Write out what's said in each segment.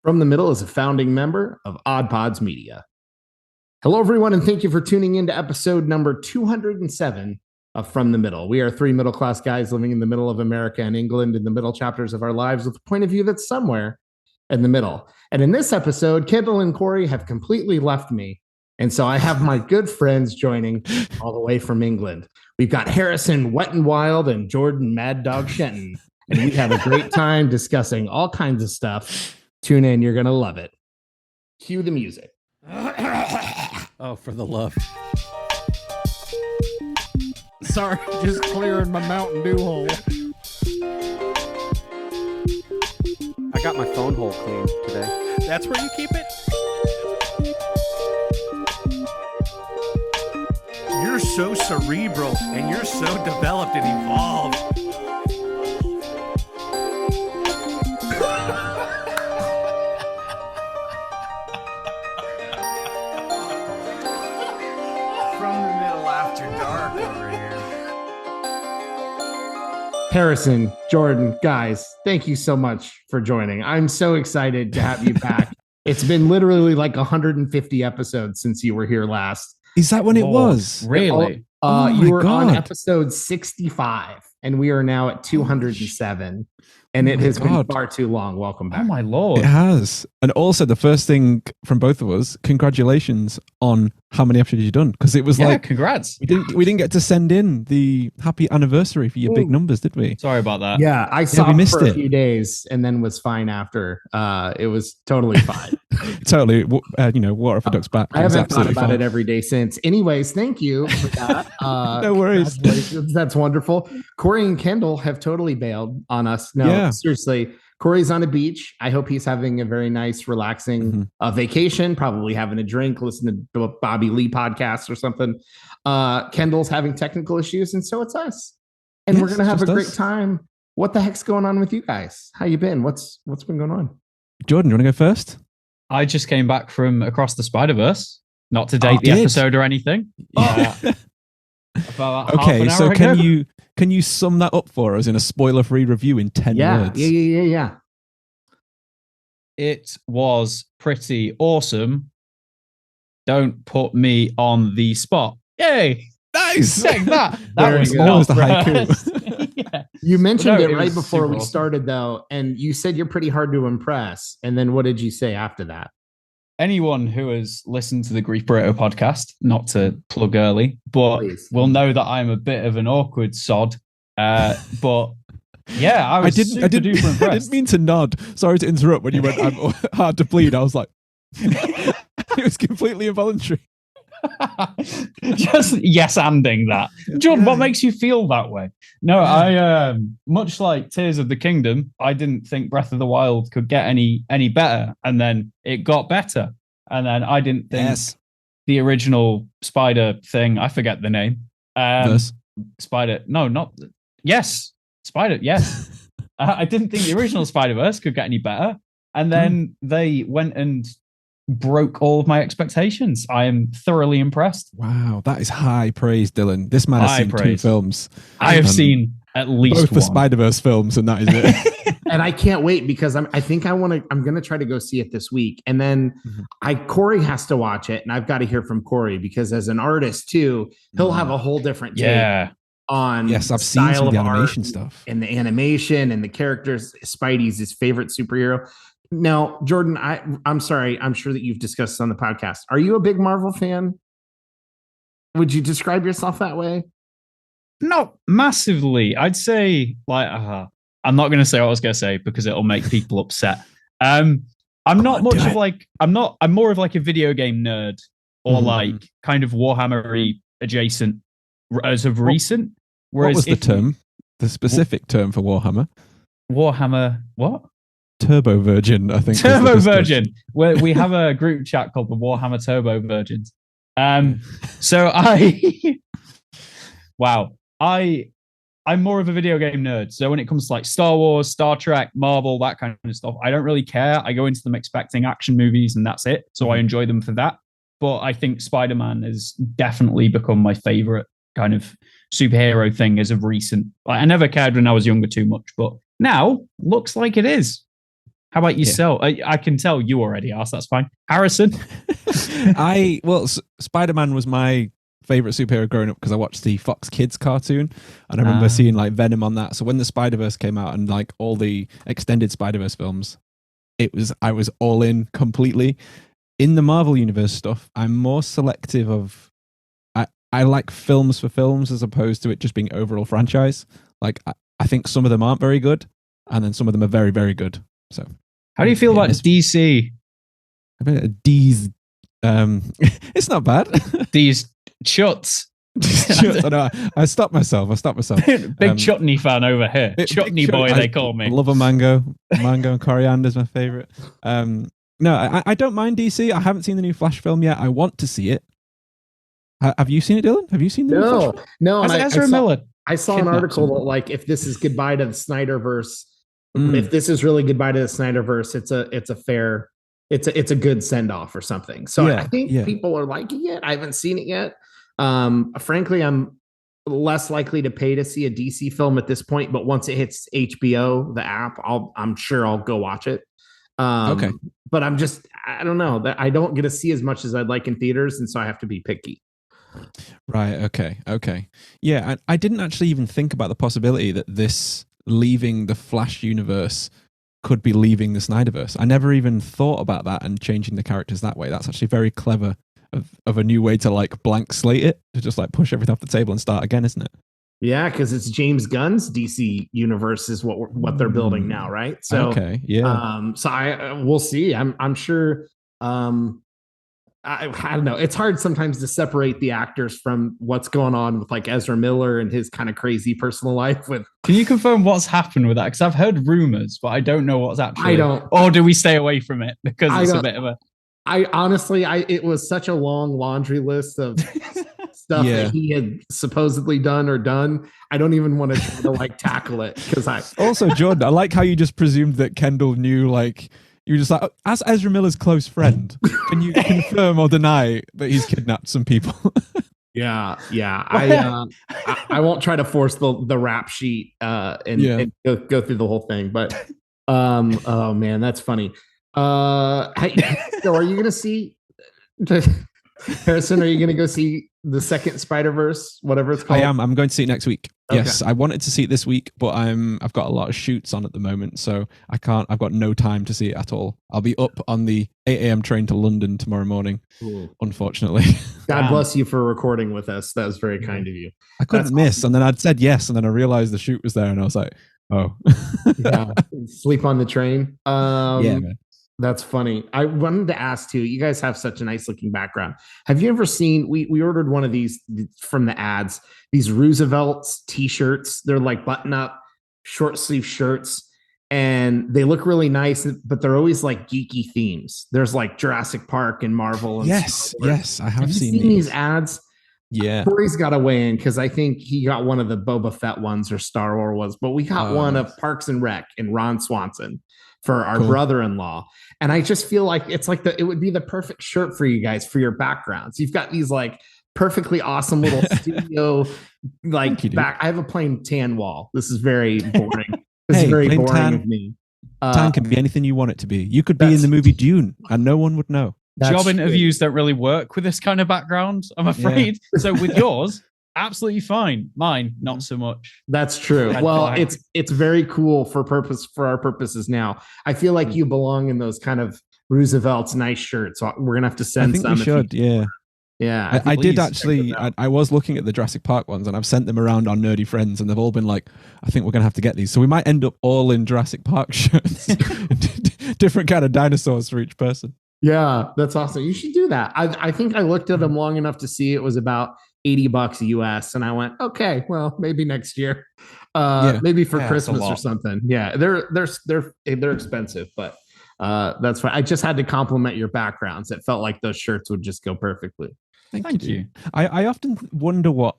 From the Middle is a founding member of Odd Pods Media. Hello, everyone, and thank you for tuning in to episode number 207 of From the Middle. We are three middle-class guys living in the middle of America and England in the middle chapters of our lives with a point of view that's somewhere in the middle. And in this episode, Kendall and Kory have completely left me. And so I have my good friends joining all the way from England. We've got Harrison Wet and Wild and Jordan Mad Dog Shenton. And we have a great time discussing all kinds of stuff. Tune in, you're going to love it. Cue the music. Oh, for the love. Sorry, just clearing my Mountain Dew hole. I got my phone hole cleaned today. That's where you keep it? You're so cerebral and you're so developed and evolved. Harrison, Jordan, guys, thank you so much for joining. I'm so excited to have you back. It's been literally like 150 episodes since you were here last. Is that when it was? Really? You were on episode 65, and we are now at 207. And it has been far too long. Welcome back. Oh, my Lord. It has. And also, the first thing from both of us, congratulations on how many episodes you've done. Because it was congrats. We didn't get to send in the happy anniversary for your big numbers, did we? Sorry about that. Yeah, I saw it for a few days and then was fine after. It was totally fine. Totally. Water off a duck's back. I haven't thought about it every day since. Anyways, thank you for that. No worries. That's wonderful. Kory and Kendall have totally bailed on us. No, seriously. Kory's on a beach. I hope he's having a very nice, relaxing vacation, probably having a drink, listening to a Bobby Lee podcast or something. Kendall's having technical issues, and so it's us. And we're going to have a great time. What the heck's going on with you guys? How you been? What's been going on? Jordan, you want to go first? I just came back from across the Spider-Verse. Not to date the episode or anything. About okay, so can you sum that up for us in a spoiler-free review in 10 words? Yeah. It was pretty awesome. Don't put me on the spot. Yay! Nice! Take that. That was almost the haiku. Yeah. You mentioned it right before we started, though, and you said you're pretty hard to impress. And then what did you say after that? Anyone who has listened to the Grief Burrito podcast, not to plug early, but will know that I'm a bit of an awkward sod. But yeah, I didn't impressed. I didn't mean to nod. Sorry to interrupt when you went, I'm hard to plead. I was like, it was completely involuntary. Just yes-anding that. John, what makes you feel that way? No, I much like Tears of the Kingdom, I didn't think Breath of the Wild could get any better, and then it got better. And then I didn't think the original Spider thing, I forget the name. Spider, no, not Spider, yes. I didn't think the original Spider-Verse could get any better. And then they went and broke all of my expectations. I am thoroughly impressed. Wow, that is high praise, Dillon. This man has seen 2 films. I have seen at least both the Spider-Verse films, and that is it. And I can't wait because I'm going to try to go see it this week. And then Kory has to watch it, and I've got to hear from Kory because as an artist too, he'll have a whole different take on I've seen some of the animation stuff and the animation and the characters. Spidey's his favorite superhero. Now, Jordan, I'm sorry. I'm sure that you've discussed this on the podcast. Are you a big Marvel fan? Would you describe yourself that way? Not massively. I'd say I'm not going to say what I was going to say because it'll make people upset. I'm not much of like, I'm more of like a video game nerd or like kind of Warhammer-y adjacent as of recent. Whereas what was the term? The specific term for Warhammer? Warhammer, what? Turbo Virgin, I think. Turbo Virgin. Where we have a group chat called the Warhammer Turbo Virgins. So I'm more of a video game nerd. So when it comes to like Star Wars, Star Trek, Marvel, that kind of stuff, I don't really care. I go into them expecting action movies and that's it. So I enjoy them for that. But I think Spider-Man has definitely become my favorite kind of superhero thing as of recent. I never cared when I was younger too much, but now looks like it is. How about yourself? I can tell you already asked. That's fine. Harrison? Spider-Man was my favorite superhero growing up because I watched the Fox Kids cartoon, and I remember seeing like Venom on that. So when the Spider-Verse came out and like all the extended Spider-Verse films, I was all in completely. In the Marvel Universe stuff, I'm more selective of. I like films for films as opposed to it just being overall franchise. Like I think some of them aren't very good, and then some of them are very, very good. So, how do you feel about DC? I mean, D's. It's not bad. These chuts. I stopped myself. Big chutney fan over here. Chutney boy, they call me. I love a mango. Mango and coriander is my favorite. No, I don't mind DC. I haven't seen the new Flash film yet. I want to see it. Have you seen it, Dillon? Have you seen the new Flash film? No. Ezra Miller. I saw an article that like if this is goodbye to the Snyderverse, if this is really goodbye to the Snyderverse, it's a good send off or something. So I think people are liking it. I haven't seen it yet. Frankly, I'm less likely to pay to see a DC film at this point, but once it hits HBO, the app, I'm sure I'll go watch it. Okay. But I don't know that I don't get to see as much as I'd like in theaters. And so I have to be picky. Right. Okay. Yeah. I didn't actually even think about the possibility that this leaving the Flash universe could be leaving the Snyderverse. I never even thought about that and changing the characters that way. That's actually very clever of a new way to like blank slate it, to just like push everything off the table and start again, isn't it? Yeah, because it's James Gunn's DC universe is what they're building now, right? So okay, yeah. So we'll see. I'm sure. I don't know. It's hard sometimes to separate the actors from what's going on with like Ezra Miller and his kind of crazy personal life. Can you confirm what's happened with that? Because I've heard rumors, but I don't know what's actually. I don't. Or do we stay away from it because it's a bit of a. I honestly, it was such a long laundry list of stuff that he had supposedly done. I don't even want to try to like tackle it because also, Jordan, I like how you just presumed that Kendall knew, like, you were just like, as Ezra Miller's close friend, can you confirm or deny that he's kidnapped some people? Yeah. I won't try to force the rap sheet and go through the whole thing, but oh man, that's funny. So are you gonna see Harrison? Are you gonna go see the second Spider-Verse, whatever it's called? I am. I'm going to see it next week. Okay. Yes, I wanted to see it this week, but I've got a lot of shoots on at the moment, so I can't. I've got no time to see it at all. I'll be up on the 8 a.m. train to London tomorrow morning. Ooh. Unfortunately. God bless you for recording with us. That was very kind of you. I couldn't miss, awesome. And then I'd said yes, and then I realized the shoot was there, and I was like, oh, yeah. Sleep on the train. Yeah, man. That's funny. I wanted to ask too, you guys have such a nice looking background. Have you ever seen, we ordered one of these from the ads, these Roosevelt's t-shirts. They're like button up short sleeve shirts and they look really nice, but they're always like geeky themes. There's like Jurassic Park and Marvel. And yes. I have seen these ads. Yeah. Kory's got to weigh in because I think he got one of the Boba Fett ones or Star Wars ones, but we got one of Parks and Rec and Ron Swanson for our brother-in-law. And I just feel like it's like it would be the perfect shirt for you guys for your backgrounds. You've got these like perfectly awesome little studio like back. I have a plain tan wall. This is very boring. This is very boring tan, of me. Tan can be anything you want it to be. You could be in the movie Dune and no one would know. Job interviews don't really work with this kind of background, I'm afraid. Yeah. So with yours, absolutely fine. Mine, not so much. That's true. Well, it's very cool for our purposes now. I feel like you belong in those kind of Roosevelt's nice shirts. So we're gonna have to send some. I think we should. Yeah. I did actually. I was looking at the Jurassic Park ones, and I've sent them around on Nerdy Friends, and they've all been like, "I think we're gonna have to get these." So we might end up all in Jurassic Park shirts, different kind of dinosaurs for each person. Yeah, that's awesome. You should do that. I think I looked at them long enough to see it was about $80 US, and I went, okay, well, maybe next year, maybe for Christmas or something. Yeah, they're expensive, but that's fine. I just had to compliment your backgrounds. It felt like those shirts would just go perfectly. Thank you. I often wonder what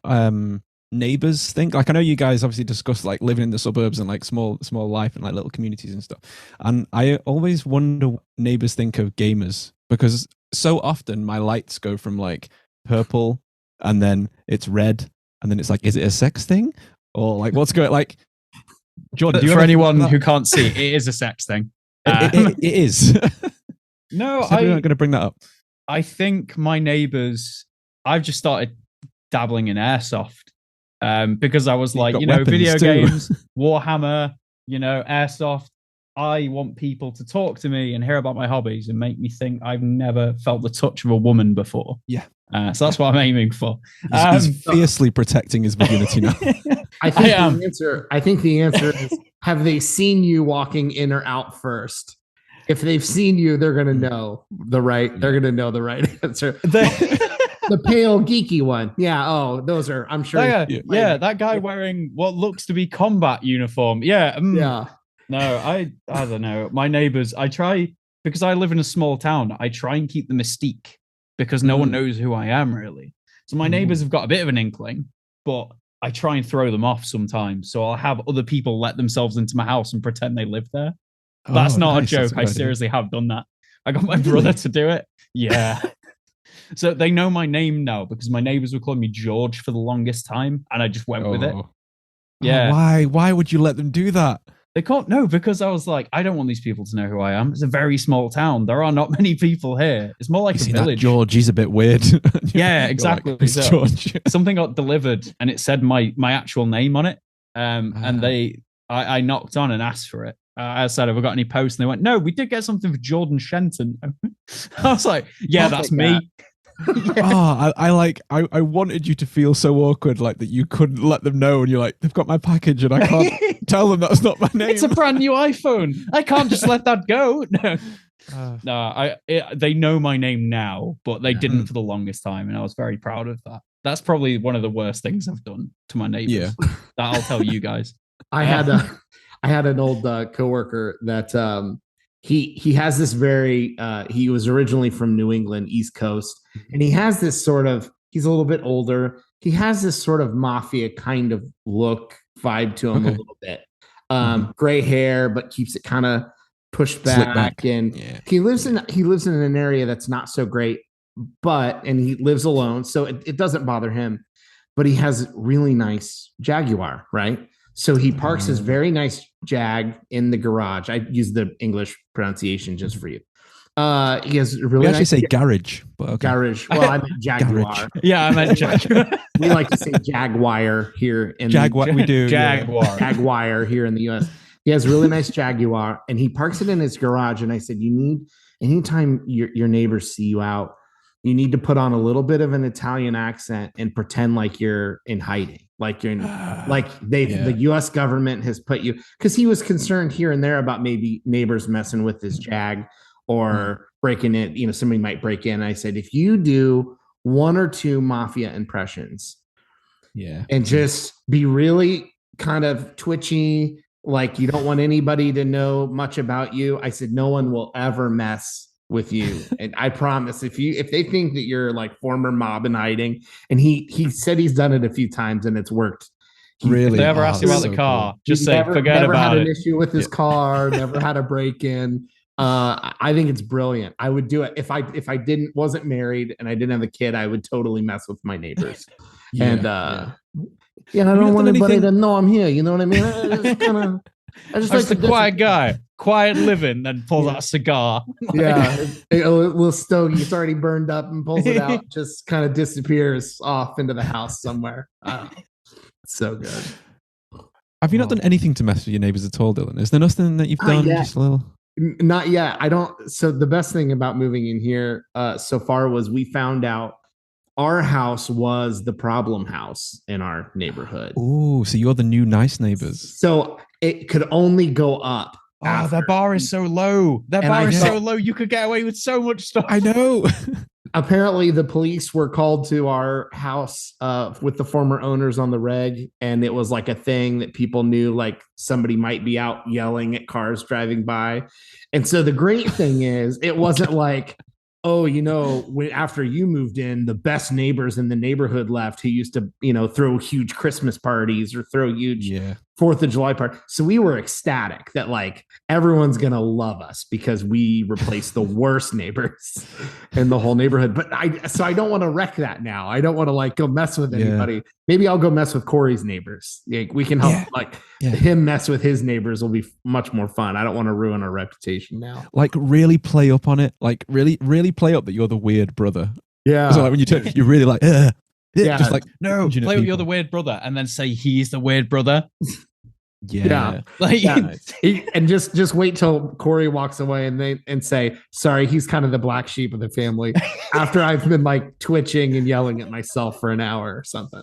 neighbors think. Like, I know you guys obviously discuss like living in the suburbs and like small life and like little communities and stuff. And I always wonder what neighbors think of gamers, because so often my lights go from like purple and then it's red and then it's like, is it a sex thing or like what's going like? Jordan, for anyone who can't see, it is a sex thing. It is. No, So we're not going to bring that up. I think my neighbors, I've just started dabbling in airsoft because I was like, video games, Warhammer, airsoft. I want people to talk to me and hear about my hobbies and make me think I've never felt the touch of a woman before. Yeah. So that's what I'm aiming for. He's fiercely protecting his virginity now. I think the answer is, have they seen you walking in or out first? If they've seen you, they're gonna know the right. They're gonna know the right answer. The pale geeky one. Yeah. Oh, those are. I'm sure. That guy wearing what looks to be combat uniform. Yeah. Yeah. No, I don't know. My neighbors. I try because I live in a small town. I try and keep the mystique because no one knows who I am really. So my neighbors have got a bit of an inkling, but I try and throw them off sometimes. So I'll have other people let themselves into my house and pretend they live there. That's not a joke. I seriously have done that. I got my brother to do it. Yeah. So they know my name now because my neighbors were calling me George for the longest time, and I just went with it. Yeah. Why would you let them do that? They can't. No, because I was like, I don't want these people to know who I am. It's a very small town. There are not many people here. It's more like a village. George, he's a bit weird. Yeah, exactly. Like, so George. Something got delivered, and it said my actual name on it. And I knocked on and asked for it. I said, have I got any posts? And they went, no, we did get something for Jordan Shenton. I was like, yeah, that's me. Yeah. I wanted you to feel so awkward, like that you couldn't let them know, and you're like, they've got my package and I can't tell them that's not my name. It's a brand new iPhone. I can't just let that go. No. They know my name now, but they didn't for the longest time, and I was very proud of that. That's probably one of the worst things I've done to my neighbors. Yeah. That I'll tell you guys. I had an old coworker that he has this very he was originally from New England, East Coast, and he has this sort of, he's a little bit older. He has this sort of mafia kind of look vibe to him a little bit. Gray hair, but keeps it kind of pushed back. And he lives in an area that's not so great, and he lives alone, so it doesn't bother him. But he has really nice Jaguar, right? So he parks his very nice Jag in the garage. I use the English pronunciation just for you. He has a really nice say garage, but okay. Garage. Well, I meant Jaguar. Yeah, I meant Jaguar. We like to say Jaguar here in Jaguar. We do Jaguar. Jaguar here in the US. He has a really nice Jaguar, and he parks it in his garage. And I said, anytime your neighbors see you out, you need to put on a little bit of an Italian accent and pretend like you're in hiding, like you're in, the U.S. government has put you, because he was concerned here and there about maybe neighbors messing with his Jag or breaking it. Somebody might break in. I said, if you do one or two mafia impressions, and just be really kind of twitchy, like you don't want anybody to know much about you. I said, no one will ever mess with you, and I promise, if they think that you're like former mob in hiding, and he said he's done it a few times and it's worked. Really, if they ever ask you about the car, just say forget about it. Never had an issue with his car. Never had a break in. I think it's brilliant. I would do it if I wasn't married and I didn't have a kid. I would totally mess with my neighbors. I don't want anybody to know I'm here. You know what I mean? I just like the quiet guy. Quiet living, then pulls out a cigar. Yeah, a little stogie. It's already burned up and pulls it out. Just kind of disappears off into the house somewhere. So good. Have you not done anything to mess with your neighbors at all, Dillon? Is there nothing that you've done? Just a little. Not yet. I don't. So the best thing about moving in here so far was we found out our house was the problem house in our neighborhood. Oh, so you're the new nice neighbors. So it could only go up. Oh, their bar is so low. Their bar is so low. You could get away with so much stuff. I know. Apparently, the police were called to our house with the former owners on the reg, and it was like a thing that people knew, like somebody might be out yelling at cars driving by. And so the great thing is, it wasn't like, oh, after you moved in, the best neighbors in the neighborhood left who used to, throw huge Christmas parties or throw huge 4th of July party. So we were ecstatic that like everyone's going to love us because we replaced the worst neighbors in the whole neighborhood. But I don't want to wreck that now. I don't want to like go mess with anybody. Maybe I'll go mess with Kory's neighbors. Like, we can help him mess with his neighbors will be much more fun. I don't want to ruin our reputation now. Like really play up on it. Like really play up that you're the weird brother. Yeah. So like when you're really like, just like, no, play with you're the weird brother and then say he's the weird brother. Like, and just wait till Kory walks away and say, sorry, he's kind of the black sheep of the family after I've been like twitching and yelling at myself for an hour or something.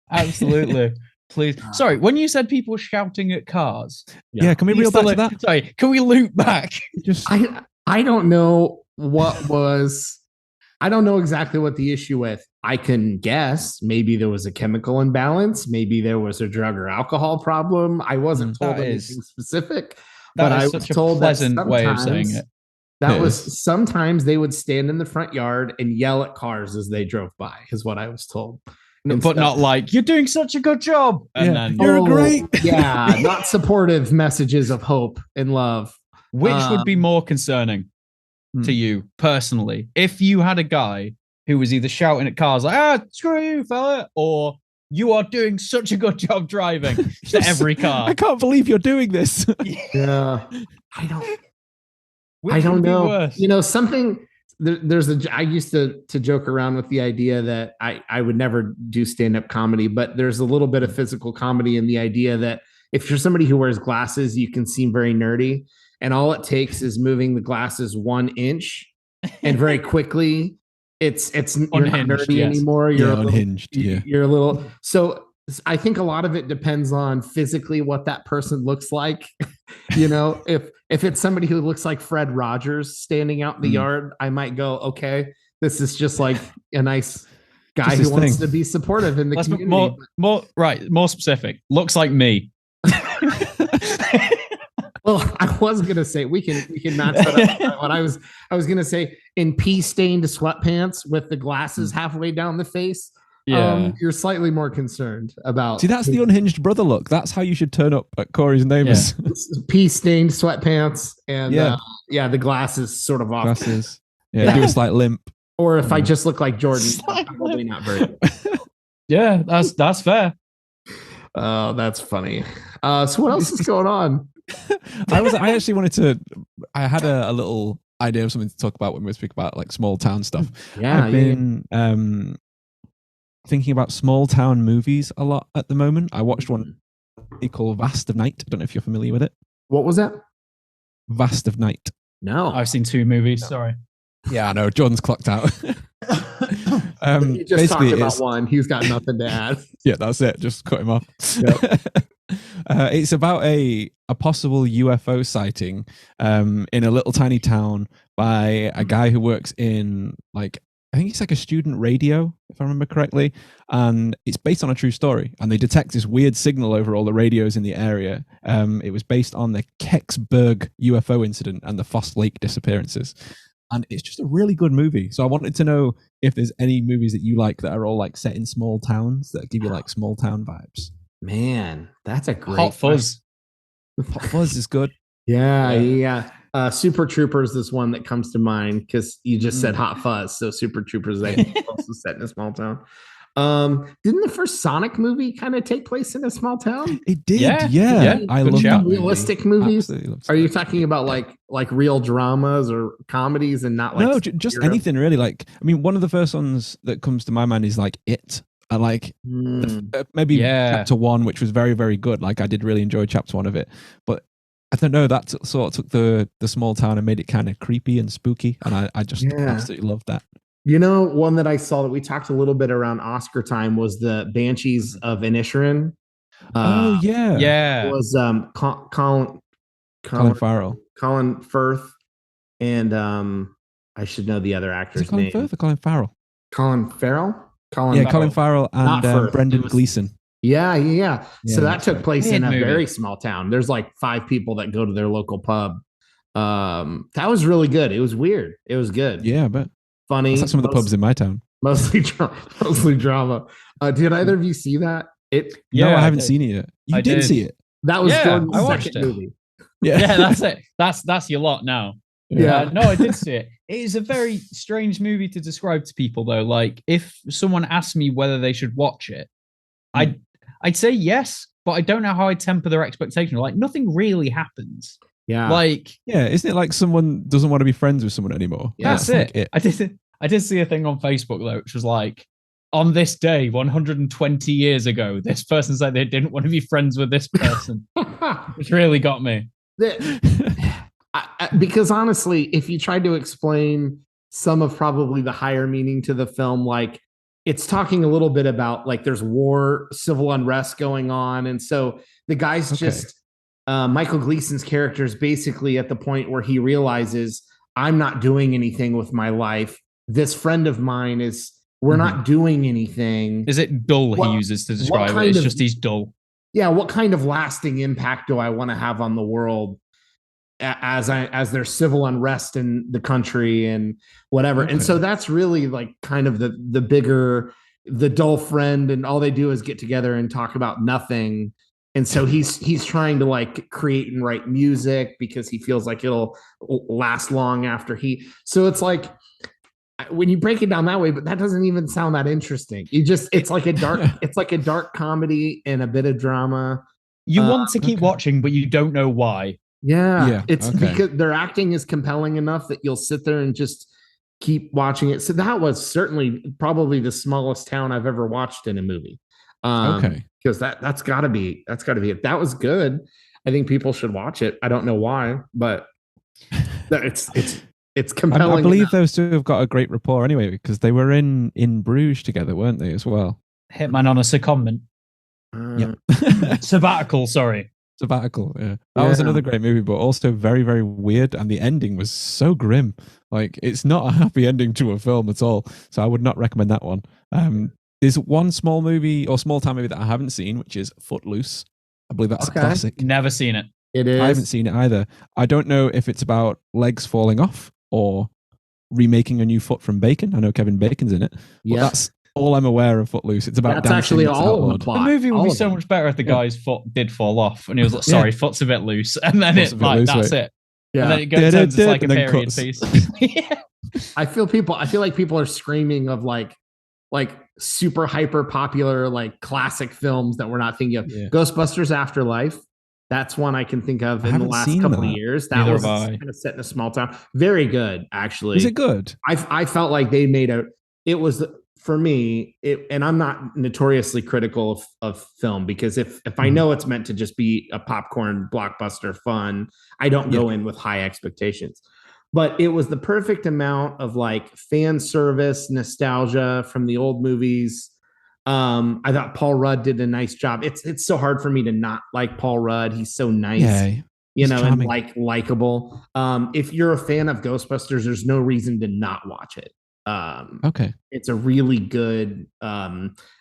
Absolutely. Please. Sorry, when you said people shouting at cars. Yeah, can we reel back to that? Sorry, can we loop back? I don't know what was. I don't know exactly what the issue with. I can guess maybe there was a chemical imbalance. Maybe there was a drug or alcohol problem. I wasn't told anything specific, but I was told that sometimes way of saying it. That was sometimes they would stand in the front yard and yell at cars as they drove by, is what I was told. But not like, you're doing such a good job. And then you're great. Not supportive messages of hope and love. Which would be more concerning to you personally? If you had a guy who was either shouting at cars like, screw you, fella, or you are doing such a good job driving to every car. I can't believe you're doing this. Yeah. I don't know. Worse? You know, something I used to joke around with the idea that I would never do stand-up comedy, but there's a little bit of physical comedy in the idea that if you're somebody who wears glasses, you can seem very nerdy. And all it takes is moving the glasses 1 inch, and very quickly it's you're not nerdy anymore. You're unhinged. You're a little. So I think a lot of it depends on physically what that person looks like. You know, if it's somebody who looks like Fred Rogers standing out in the yard, I might go, okay, this is just like a nice guy who wants to be supportive in the community. More specific. Looks like me. Well, I was gonna say we can match that up. What I was gonna say, in pea-stained sweatpants with the glasses halfway down the face. You're slightly more concerned about. See, that's the unhinged brother look. That's how you should turn up at Kory's neighbors. Pea-stained sweatpants and the glasses sort of off. Glasses. Yeah, do a slight limp. Or if I just look like Jordan, probably not very good. Yeah, that's fair. Oh, that's funny. So what else is going on? I actually wanted to. I had a little idea of something to talk about when we speak about like small town stuff. I've been thinking about small town movies a lot at the moment. I watched one called Vast of Night. I don't know if you're familiar with it. What was that? Vast of Night. No, I've seen 2 movies. Sorry. Yeah, I know. Jordan's clocked out. He just talked about one. He's got nothing to add. Yeah, that's it. Just cut him off. Yep. It's about a possible UFO sighting in a little tiny town by a guy who works in like, I think it's like a student radio, if I remember correctly. And it's based on a true story. And they detect this weird signal over all the radios in the area. It was based on the Kecksburg UFO incident and the Foss Lake disappearances. And it's just a really good movie. So I wanted to know if there's any movies that you like that are all like set in small towns that give you like small town vibes. Man, that's a great Hot Fuzz. Hot Fuzz is good. Yeah. Super Troopers is one that comes to mind because you just said Hot Fuzz. So Super Troopers is also set in a small town. Didn't the first Sonic movie kind of take place in a small town? It did. Yeah. I love that realistic movies. Are you talking about like real dramas or comedies and not like no, just anything really? Like, I mean, one of the first ones that comes to my mind is like It. I like maybe chapter 1, which was very, very good. Like I did really enjoy chapter 1 of it, but I don't know, that sort of took the small town and made it kind of creepy and spooky. And I just absolutely loved that. You know, one that I saw that we talked a little bit around Oscar time was the Banshees of Inisherin. It was Colin Farrell, Colin Firth, and I should know the other actor's Colin name. Firth or Colin Farrell? Colin Farrell. Colin Farrell and Brendan Gleeson. Yeah. So that took place in a very small town. There's like 5 people that go to their local pub. That was really good. It was weird. It was good. Yeah, but funny. That's like some of the pubs in my town. Mostly drama. Did either of you see that? No, I haven't seen it yet. You did see it. That was Yeah, Jordan's I watched second it. movie. Yeah, that's it. That's your lot now. Yeah. No, I did see it. It is a very strange movie to describe to people, though. Like, if someone asked me whether they should watch it, I'd say yes, but I don't know how I temper their expectation. Like, nothing really happens. Yeah. Like, Yeah, isn't it like someone doesn't want to be friends with someone anymore? Yeah, that's it. I did see a thing on Facebook though, which was like, on this day, 120 years ago, this person said they didn't want to be friends with this person, which really got me. Because honestly, if you tried to explain some of probably the higher meaning to the film, like it's talking a little bit about like there's war, civil unrest going on. And so the guy's just, Michael Gleason's character is basically at the point where he realizes I'm not doing anything with my life. This friend of mine we're not doing anything. Is it dull he uses to describe it? It's just he's dull. Yeah. What kind of lasting impact do I want to have on the world as there's civil unrest in the country and whatever? And so that's really like kind of the bigger, the dull friend, and all they do is get together and talk about nothing. And so he's trying to like create and write music because he feels like it'll last long after so it's like, when you break it down that way, but that doesn't even sound that interesting. It's like a dark comedy and a bit of drama. You want to keep watching, but you don't know why. Yeah. It's because their acting is compelling enough that you'll sit there and just keep watching it. So that was certainly probably the smallest town I've ever watched in a movie. Because that's gotta be it. That was good. I think people should watch it. I don't know why, but it's compelling. I believe those two have got a great rapport anyway, because they were in Bruges together, weren't they, as well? Hitman on a secondment. Sabbatical, sorry. Sabbatical, yeah. That was another great movie, but also very, very weird. And the ending was so grim. Like, it's not a happy ending to a film at all. So I would not recommend that one. There's one small town movie that I haven't seen, which is Footloose. I believe that's a classic. Never seen it. It is. I haven't seen it either. I don't know if it's about legs falling off or remaking a new foot from bacon. I know Kevin Bacon's in it. Yeah, that's all I'm aware of Footloose. It's about that's actually all of the plot. The movie would be so much better if the guy's foot did fall off and he was like, sorry, foot's a bit loose. And then that's it. Yeah. And then it turns into like a period piece. I feel like people are screaming of like super hyper popular, like classic films that we're not thinking of. Yeah. Ghostbusters Afterlife. That's one I can think of in the last couple of years. That was kind of set in a small town. Very good, actually. Is it good? I felt like they made it was for me, and I'm not notoriously critical of film, because if I know it's meant to just be a popcorn blockbuster fun, I don't go in with high expectations. But it was the perfect amount of like fan service, nostalgia from the old movies. I thought Paul Rudd did a nice job. It's so hard for me to not like Paul Rudd. He's so nice, and like likable. If you're a fan of Ghostbusters, there's no reason to not watch it. It's a really good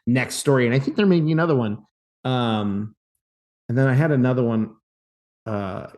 next story, and I think they're making another one. And then I had another one.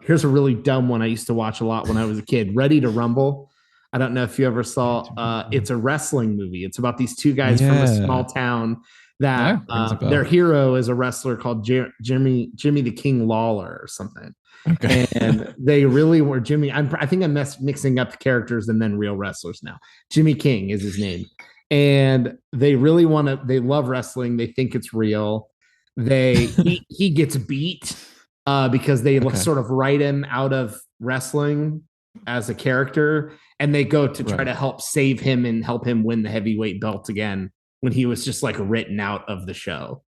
Here's a really dumb one I used to watch a lot when I was a kid. Ready to Rumble. I don't know if you ever saw. It's a wrestling movie. It's about these two guys from a small town that their hero is a wrestler called Jimmy the King Lawler or something. Okay. And they really were Jimmy. I think I'm mixing up the characters and then real wrestlers now. Jimmy King is his name. And they really they love wrestling. They think it's real. He gets beat because they sort of write him out of wrestling as a character. And they go to try to help save him and help him win the heavyweight belt again when he was just like written out of the show.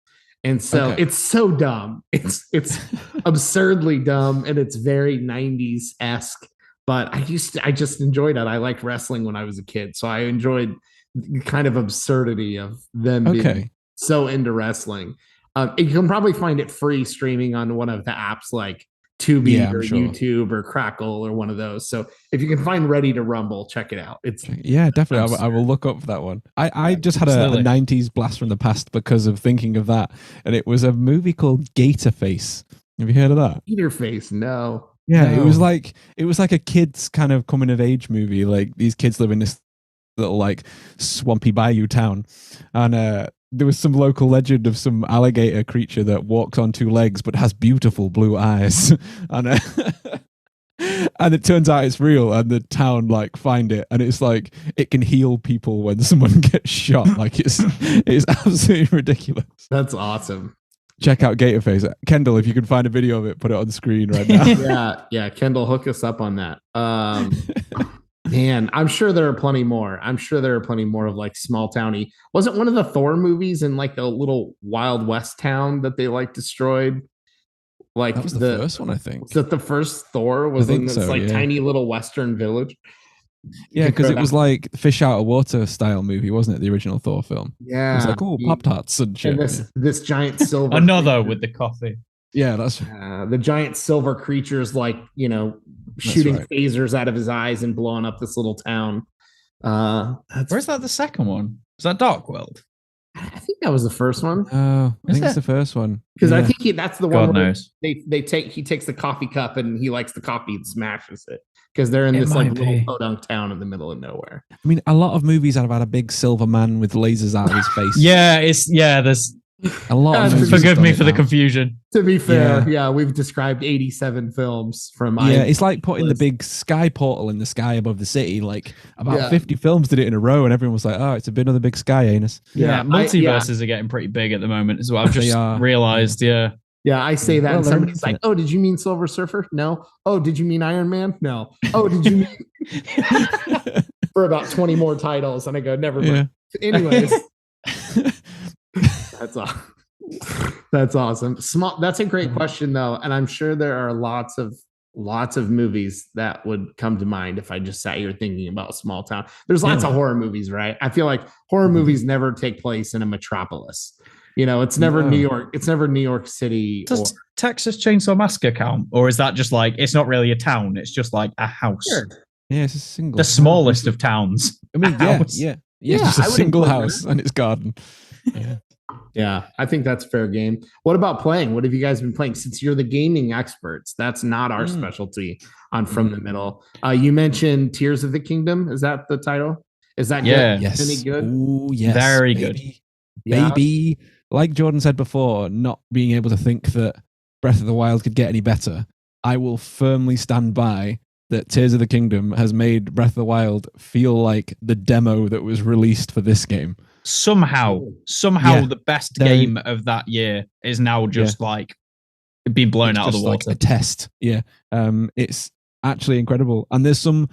And so it's so dumb. It's absurdly dumb, and it's very 90s-esque. But I just enjoyed it. I liked wrestling when I was a kid, so I enjoyed the kind of absurdity of them being so into wrestling. You can probably find it free streaming on one of the apps like Tubi or YouTube or Crackle or one of those. So if you can find Ready to Rumble, check it out. It's definitely. I will look up for that one. I just had a 90s blast from the past because of thinking of that, and it was a movie called Gator Face. Have you heard of that? Gator Face? No. Yeah, no. It was like a kids kind of coming of age movie. Like these kids live in this little like swampy bayou town, and there was some local legend of some alligator creature that walks on two legs but has beautiful blue eyes, and and it turns out it's real, and the town like find it, and it's like it can heal people when someone gets shot. Like it's absolutely ridiculous. That's awesome. Check out Gatorface. Kendall, if you can find a video of it, put it on the screen right now. Yeah. Kendall, hook us up on that. Man, I'm sure there are plenty more. I'm sure there are plenty more of like small towny. Wasn't one of the Thor movies in like a little Wild West town that they like destroyed? Like that was the first one, I think. Was that the first Thor? Was in this tiny little Western village? Yeah, because it was like fish out of water style movie, wasn't it? The original Thor film. Yeah, it was like Pop-Tarts and shit. And this giant silver another with the coffee. Yeah, that's the giant silver creatures, like shooting phasers out of his eyes and blowing up this little town. Where's that? The second one? Is that Dark World? I think that was the first one. Oh, I think it's the first one. Because I think that's the one where knows. he takes the coffee cup and he likes the coffee and smashes it. Because they're in this like little podunk town in the middle of nowhere. I mean, a lot of movies have had a big silver man with lasers out of his face. There's a lot of movies. Forgive me for the confusion. To be fair, we've described 87 films from. It's like putting the big sky portal in the sky above the city. Like about 50 films did it in a row, and everyone was like, "Oh, it's another big sky anus." Yeah, multiverses are getting pretty big at the moment, is what I've just realized. Yeah, I say that, and somebody's like, "Oh, did you mean Silver Surfer?" No. Oh, did you mean Iron Man? No. Oh, did you mean for about 20 more titles? And I go, never mind. Anyways. That's awesome. That's a great question though, and I'm sure there are lots of movies that would come to mind if I just sat here thinking about a small town. There's lots of horror movies, right? I feel like horror movies never take place in a metropolis. It's never New York. It's never New York City. Does Texas Chainsaw Massacre count, or is that just like it's not really a town? It's just like a house. Sure. Yeah, it's a single. The smallest of towns. I mean, yeah, it's a single house and its garden. Yeah, I think that's fair game. What about playing? What have you guys been playing? Since you're the gaming experts, that's not our specialty on From the Middle. You mentioned Tears of the Kingdom. Is that the title? Is that good? Yes. Any good? Ooh, yes. Very baby. good. Baby. Like Jordan said before, not being able to think that Breath of the Wild could get any better. I will firmly stand by that Tears of the Kingdom has made Breath of the Wild feel like the demo that was released for this game. Somehow the best game of that year is now just like being blown out of the water. Like a test. Yeah. It's actually incredible. And there's some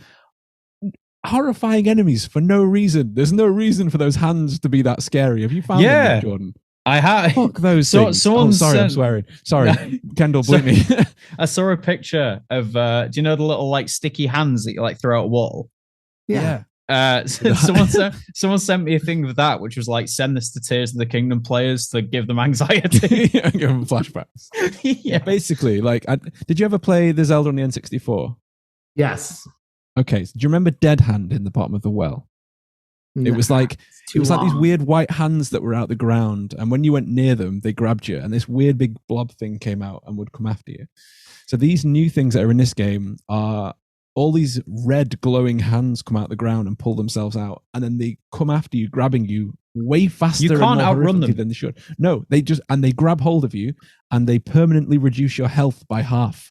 horrifying enemies for no reason. There's no reason for those hands to be that scary. Have you found them yet, Jordan? I have. Fuck those things. I'm swearing. Sorry. Sorry. Kendall, bleep me. I saw a picture of, do you know the little like sticky hands that you like throw at a wall? Yeah. Someone sent me a thing of that, which was like, send this to Tears of the Kingdom players to give them anxiety. Give them flashbacks. Yeah, basically. Like, did you ever play the Zelda on the N64? Yes. Okay, so do you remember Dead Hand in the bottom of the well? No, it was like these weird white hands that were out the ground, and when you went near them, they grabbed you, and this weird big blob thing came out and would come after you. So these new things that are in this game are all these red glowing hands come out the ground and pull themselves out, and then they come after you, grabbing you way faster. You can't outrun them than they should. No, they grab hold of you and they permanently reduce your health by half.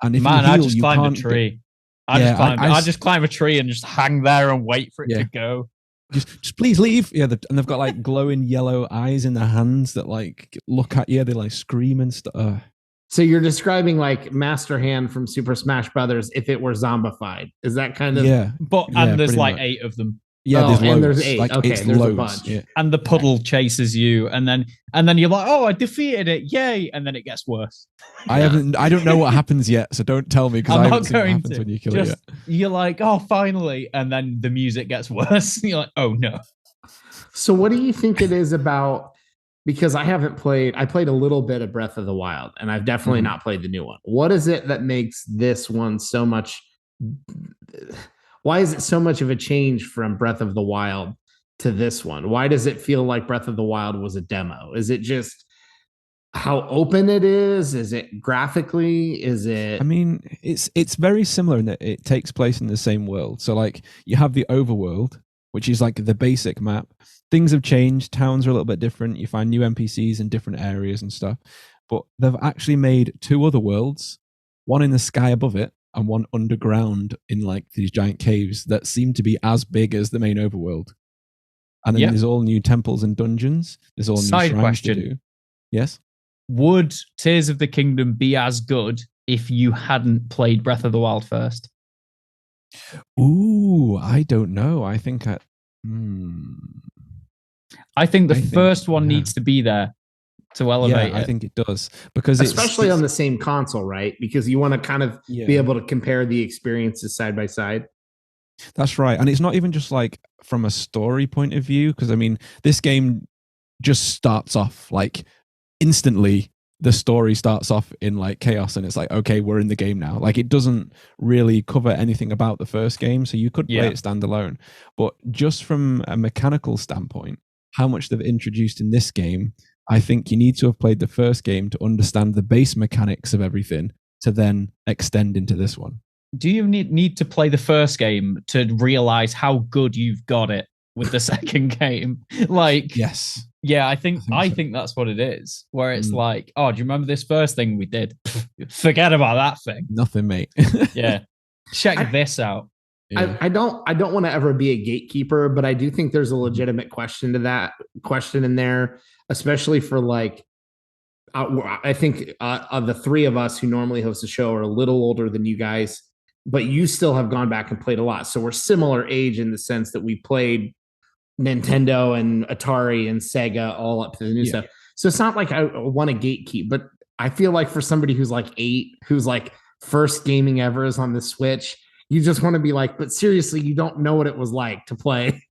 And if I just climbed a tree. I just climb a tree and just hang there and wait for it to go. Just please leave. Yeah, and they've got like glowing yellow eyes in their hands that like look at you. They like scream and stuff. So you're describing like Master Hand from Super Smash Brothers if it were zombified. Is that kind of and there's like 8 of them. Yeah, there's loads. And there's 8. Like, okay, there's loads. a bunch. Yeah. And the puddle chases you, and then you're like, oh, I defeated it, yay! And then it gets worse. I don't know what happens yet, so don't tell me because I haven't seen what happens when you kill it yet. You're like, oh, finally, and then the music gets worse. You're like, oh no. So what do you think it is about? Because I played a little bit of Breath of the Wild, and I've definitely not played the new one. What is it that makes this one so much? Why is it so much of a change from Breath of the Wild to this one? Why does it feel like Breath of the Wild was a demo? Is it just how open it is? Is it graphically? Is it? I mean, it's very similar in that it takes place in the same world. So like you have the overworld, which is like the basic map. Things have changed. Towns are a little bit different. You find new NPCs in different areas and stuff. But they've actually made 2 other worlds, one in the sky above it and one underground in like these giant caves that seem to be as big as the main overworld. And then there's all new temples and dungeons. There's all new shrines question. to do. Yes? Would Tears of the Kingdom be as good if you hadn't played Breath of the Wild first? Ooh, I don't know. I think the first one needs to be there to elevate it. I think it does. Because especially on the same console, right? Because you want to kind of be able to compare the experiences side by side. That's right. And it's not even just like from a story point of view, because I mean, this game just starts off like instantly. The story starts off in like chaos and it's like, okay, we're in the game now. Like it doesn't really cover anything about the first game. So you could play it standalone. But just from a mechanical standpoint, how much they've introduced in this game, I think you need to have played the first game to understand the base mechanics of everything to then extend into this one. Do you need to play the first game to realize how good you've got it with the second game? Like, yes. Yeah, I think that's what it is. Where it's like, oh, do you remember this first thing we did? Forget about that thing. Nothing, mate. Yeah. Check this out. Yeah. I don't want to ever be a gatekeeper, but I do think there's a legitimate question in there, especially for like, I think of the 3 of us who normally host the show are a little older than you guys, but you still have gone back and played a lot. So we're similar age in the sense that we played Nintendo and Atari and Sega all up to the new stuff. So it's not like I want to gatekeep, but I feel like for somebody who's like 8, who's like first gaming ever is on the Switch, you just want to be like, but seriously, you don't know what it was like to play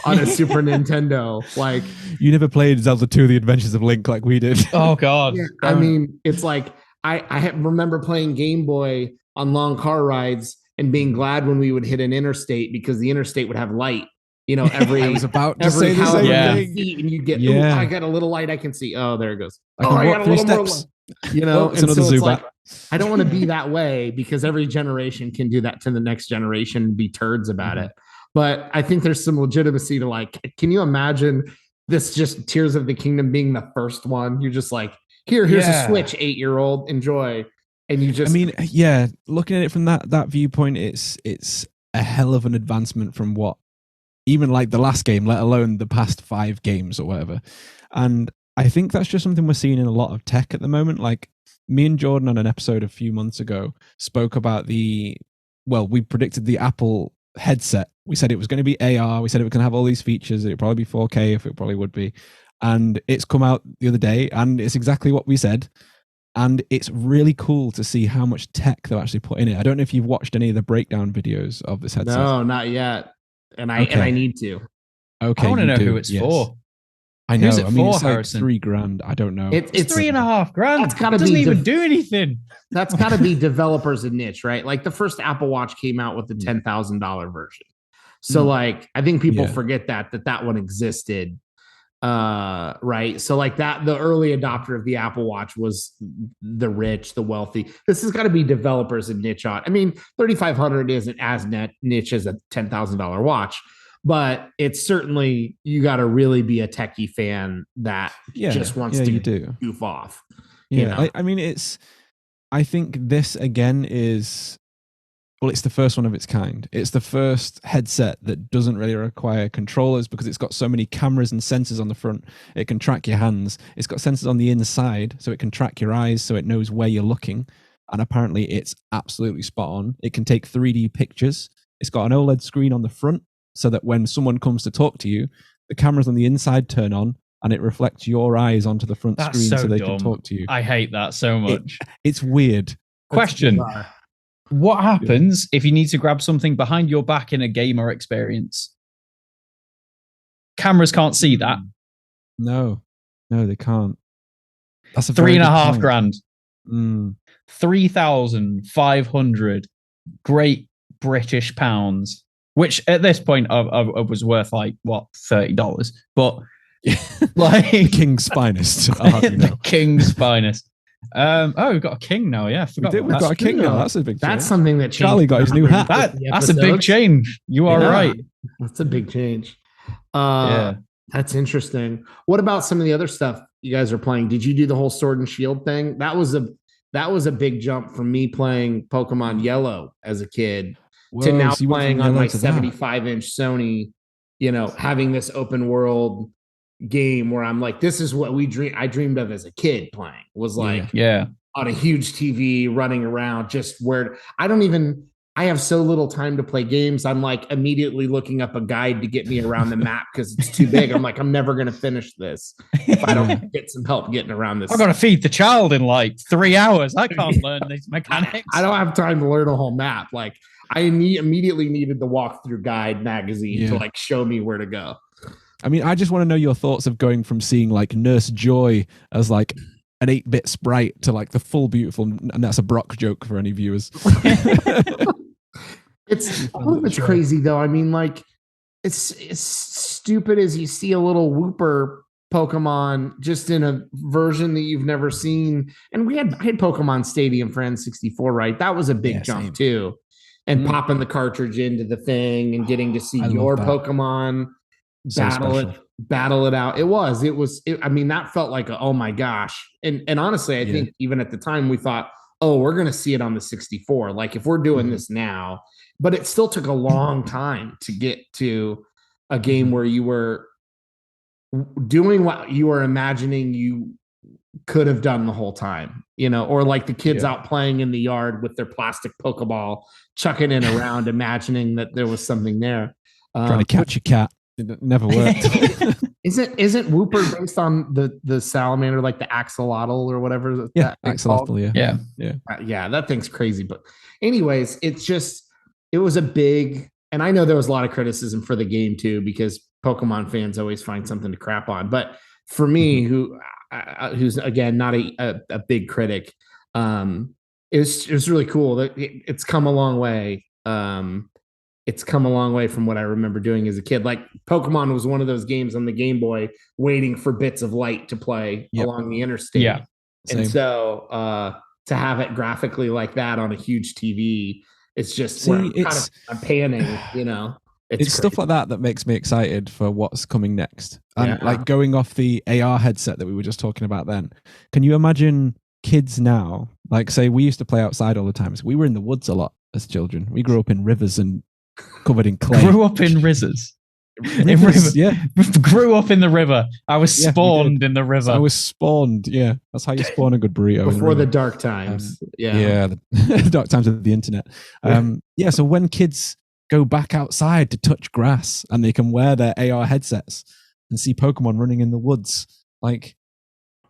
on a Super Nintendo. Like, you never played Zelda 2: The Adventures of Link like we did. Oh God. Yeah, I mean, it's like I remember playing Game Boy on long car rides and being glad when we would hit an interstate because the interstate would have light. You know, I was about to say the same thing. And you get, I got a little light I can see. Oh, there it goes. I got a little more light. You know, and so it's like, I don't want to be that way because every generation can do that to the next generation and be turds about it. But I think there's some legitimacy to like, can you imagine this just Tears of the Kingdom being the first one? You're just like, here's a Switch, 8-year-old, enjoy. And you just, I mean, looking at it from that viewpoint, it's a hell of an advancement from what even like the last game, let alone the past 5 games or whatever. And I think that's just something we're seeing in a lot of tech at the moment. Like me and Jordan on an episode a few months ago spoke about we predicted the Apple headset. We said it was going to be AR. We said it was going to have all these features. It would probably be 4K if it probably would be. And it's come out the other day and it's exactly what we said. And it's really cool to see how much tech they've actually put in it. I don't know if you've watched any of the breakdown videos of this headset. No, not yet. And I need to. Okay. I want to know who it's for. I know. Who's it for, it's Harrison? Like $3,000. I don't know. It's $3,500. That's gotta it doesn't even do anything. That's got to be developers a niche, right? Like the first Apple Watch came out with the $10,000 version. So like, I think people forget that one existed. Right. So like the early adopter of the Apple Watch was the rich, the wealthy. This has got to be developers and niche on. I mean, $3,500 isn't as niche as a $10,000 watch, but it's certainly, you got to really be a techie fan that just wants to goof off. Yeah. You know? I mean, I think this again is, well, it's the first one of its kind. It's the first headset that doesn't really require controllers because it's got so many cameras and sensors on the front. It can track your hands. It's got sensors on the inside, so it can track your eyes, so it knows where you're looking. And apparently it's absolutely spot on. It can take 3D pictures. It's got an OLED screen on the front, so that when someone comes to talk to you, the cameras on the inside turn on, and it reflects your eyes onto the front screen so they can talk to you. I hate that so much. It's weird. Question. What happens if you need to grab something behind your back in a gamer experience? Cameras can't see that. No, they can't. That's a $3,500. Mm. 3,500 Great British pounds, which at this point was worth like what, $30, but like the king's finest. The king's finest. We've got a king now. Yeah, we've got a king now. That's a big. That's something that changed. Charlie got his new hat. That's a big change. You are right. That's a big change. Yeah. That's interesting. What about some of the other stuff you guys are playing? Did you do the whole Sword and Shield thing? That was a big jump from me playing Pokemon Yellow as a kid to Whoa, now so you went from playing on yellow my to that. 75-inch Sony, having this open world game where I'm like, this is what I dreamed of as a kid playing, was like Yeah. on a huge TV running around, just where I have so little time to play games. I'm like immediately looking up a guide to get me around the map because it's too big. I'm like, I'm never going to finish this if I don't get some help getting around this. I've got to feed the child in like 3 hours. I can't learn these mechanics. I don't have time to learn a whole map. Like I immediately needed the walkthrough guide magazine to like show me where to go. I mean, I just want to know your thoughts of going from seeing like Nurse Joy as like an 8-bit sprite to like the full beautiful, and that's a Brock joke for any viewers. It's crazy though. I mean, like it's stupid as you see a little Wooper Pokemon just in a version that you've never seen. And I had Pokemon Stadium for N64, right? That was a big jump too. And popping the cartridge into the thing and getting to see your Pokemon battle it out. It was, I mean, that felt like oh my gosh. And honestly, I think even at the time we thought, oh, we're going to see it on the 64. Like if we're doing this now, but it still took a long time to get to a game where you were doing what you were imagining you could have done the whole time, or like the kids out playing in the yard with their plastic Pokeball, chucking it around, imagining that there was something there. Trying to catch a cat. It never worked. Isn't Wooper based on the salamander, like the axolotl or whatever? Yeah, axolotl. Yeah. Yeah, that thing's crazy. But anyways, it was a big, and I know there was a lot of criticism for the game too, because Pokemon fans always find something to crap on. But for me, who's again not a big critic, it's really cool that it's come a long way. It's come a long way from what I remember doing as a kid. Like Pokemon was one of those games on the Game Boy waiting for bits of light to play along the interstate. Yeah. And so to have it graphically like that on a huge TV, it's just I'm panning, It's stuff like that makes me excited for what's coming next. And like going off the AR headset that we were just talking about then, can you imagine kids now, like say we used to play outside all the time. So we were in the woods a lot as children. We grew up in rivers and covered in clay. Grew up in rivers. In rivers, yeah. Grew up in the river. I was spawned in the river. So I was spawned, yeah. That's how you spawn a good burrito. Before the dark times. The dark times of the internet. So when kids go back outside to touch grass and they can wear their AR headsets and see Pokemon running in the woods, like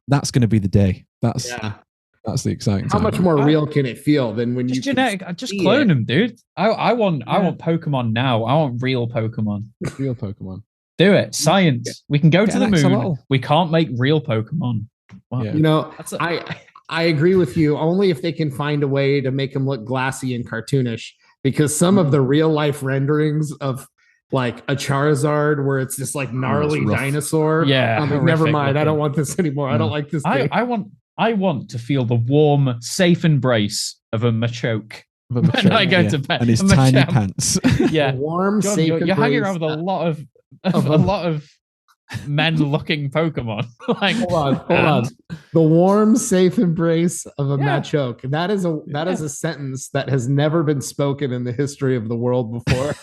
that's going to be the day. That's the exciting How time. much more real can it feel than when just genetic? Just clone them, dude. I want Pokemon now. I want real Pokemon. Real Pokemon. Do it. Science. We can go to the moon. We can't make real Pokemon. Wow. Yeah. I agree with you. Only if they can find a way to make them look glassy and cartoonish. Because some of the real life renderings of like a Charizard where it's this like gnarly dinosaur. Yeah. I'm like, never mind. I don't want this anymore. I don't like this thing. I want to feel the warm, safe embrace of a Machoke when I go to bed. And his tiny pants. Yeah, the warm, John, safe. You're hanging around with a lot of men-looking Pokemon. Like, hold on. The warm, safe embrace of a Machoke. That is a sentence that has never been spoken in the history of the world before.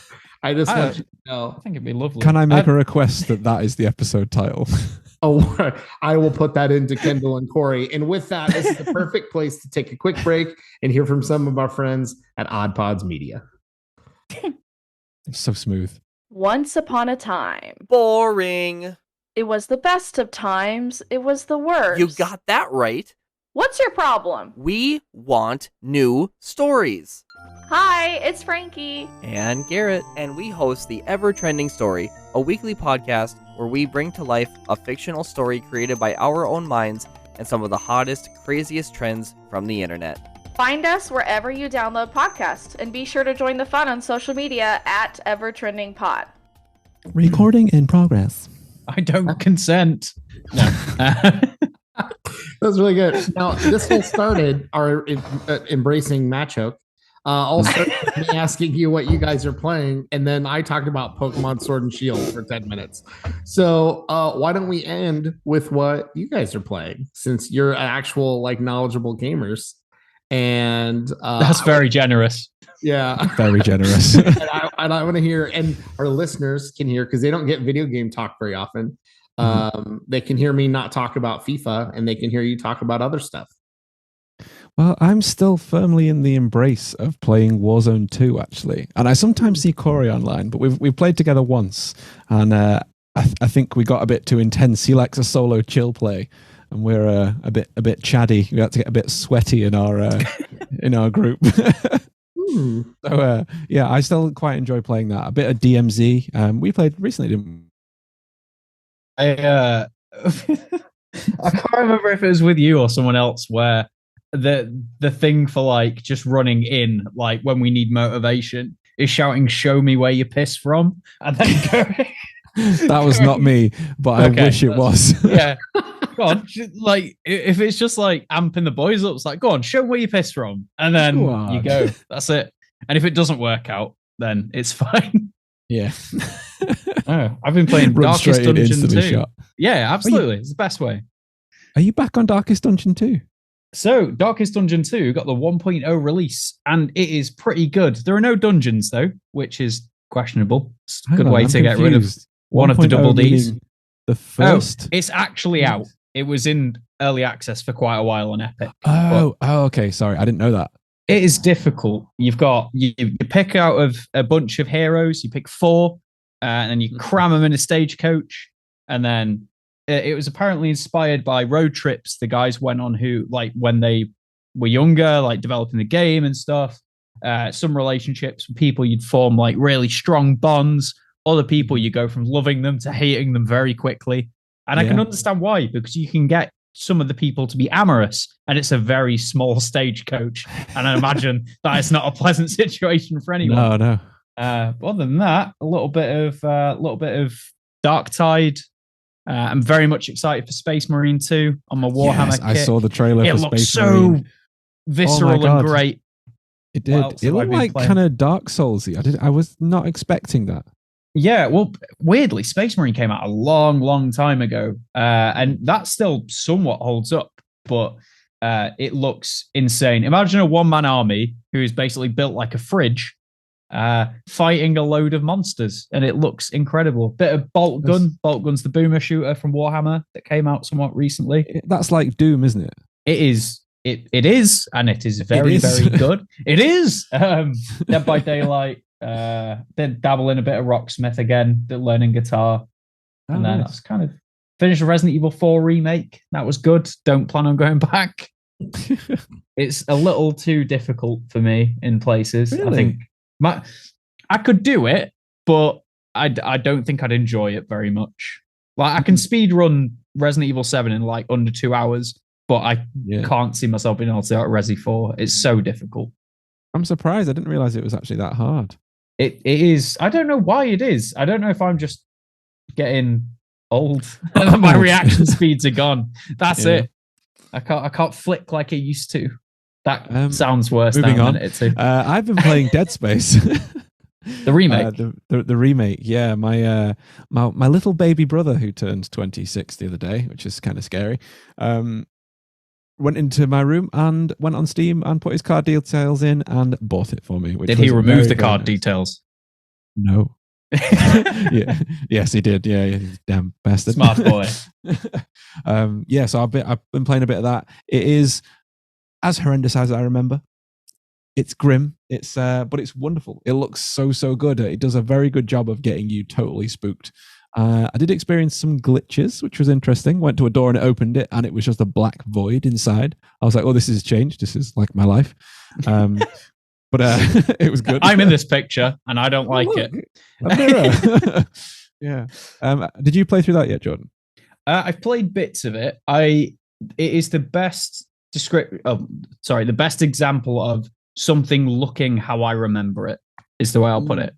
I just want you to know. I think it'd be lovely. Can I make a request that is the episode title? Oh, I will put that into Kendall and Kory. And with that, this is the perfect place to take a quick break and hear from some of our friends at Odd Pods Media. It's so smooth. Once upon a time. Boring. It was the best of times. It was the worst. You got that right. What's your problem? We want new stories. Hi, it's Frankie. And Garrett. And we host the Ever Trending Story, a weekly podcast where we bring to life a fictional story created by our own minds and some of the hottest, craziest trends from the internet. Find us wherever you download podcasts, and be sure to join the fun on social media at EverTrendingPod. Recording in progress. I don't consent. No. That was really good. Now, this all started our embracing Machoke I'll start with me asking you what you guys are playing, and then I talked about Pokemon Sword and Shield for 10 minutes. So why don't we end with what you guys are playing, since you're actual like knowledgeable gamers? And That's very generous. Yeah, very generous. and I want to hear, and our listeners can hear because they don't get video game talk very often. They can hear me not talk about FIFA, and they can hear you talk about other stuff. Well, I'm still firmly in the embrace of playing Warzone 2, actually. And I sometimes see Kory online, but we've played together once. And I think we got a bit too intense. He likes a solo chill play, and we're a bit chatty. We had to get a bit sweaty in our group. So, yeah, I still quite enjoy playing that. A bit of DMZ. We played recently, didn't we? I can't remember if it was with you or someone else where the thing for like just running in, like when we need motivation, is shouting "Show me where you piss from," and then going. That was not me, but okay, I wish it was. Yeah, go on. Like if it's just like amping the boys up, it's like, go on, show where you piss from, and then you go. That's it. And if it doesn't work out, then it's fine. Yeah. I've been playing Darkest Dungeon 2. Shot. Yeah, absolutely. It's the best way. Are you back on Darkest Dungeon 2? So, Darkest Dungeon 2 got the 1.0 release, and it is pretty good. There are no dungeons, though, which is questionable. It's a good way to get rid of one of the double Ds. The first? It's actually out. It was in early access for quite a while on Epic. Oh, okay. Sorry, I didn't know that. It is difficult. You pick out of a bunch of heroes, you pick 4, and then you cram them in a stagecoach, and then it was apparently inspired by road trips the guys went on who, like, when they were younger, like developing the game and stuff. Some relationships with people you'd form like really strong bonds. Other people you go from loving them to hating them very quickly. And I can understand why, because you can get some of the people to be amorous, and it's a very small stagecoach. And I imagine that it's not a pleasant situation for anyone. No. But other than that, a little bit of Dark Tide. I'm very much excited for Space Marine 2 on my Warhammer kit. I saw the trailer for Space Marine. It looks so visceral and great. It did. It looked like kind of Dark Soulsy. I was not expecting that. Yeah, well, weirdly, Space Marine came out a long, long time ago, and that still somewhat holds up, but it looks insane. Imagine a one-man army who is basically built like a fridge, fighting a load of monsters, and it looks incredible. Bit of Bolt Gun. Bolt Gun's the boomer shooter from Warhammer that came out somewhat recently. That's like Doom, isn't it? It is. It is, and it is very, very good. It is. Dead by Daylight. Then dabble in a bit of Rocksmith again, learning guitar, and then it's kind of finished a Resident Evil 4 remake. That was good. Don't plan on going back. It's a little too difficult for me in places. Really? I think I could do it, but I don't think I'd enjoy it very much. Like I can speed run Resident Evil 7 in like under 2 hours, but I can't see myself being able to out Resi 4. It's so difficult. I'm surprised. I didn't realize it was actually that hard. It is. I don't know why it is. I don't know if I'm just getting old. My reaction speeds are gone. That's it. I can't flick like I used to. That sounds worse. Moving on. Too. I've been playing Dead Space. The remake. The remake. Yeah, my little baby brother who turned 26 the other day, which is kind of scary. Went into my room and went on Steam and put his card details in and bought it for me. Did he remove the card details? No. Yes, he did. Yeah, damn bastard. Smart boy. So I've been playing a bit of that. It is as horrendous as I remember. It's grim. It's but it's wonderful. It looks so good. It does a very good job of getting you totally spooked. I did experience some glitches, which was interesting. Went to a door and it opened it, and it was just a black void inside. I was like, "Oh, this has changed. This is like my life." But it was good. I'm in this picture, and I don't like it. A mirror. Yeah. Did you play through that yet, Jordan? I've played bits of it. It is the best the best example of something looking how I remember it. Is the way I'll put it.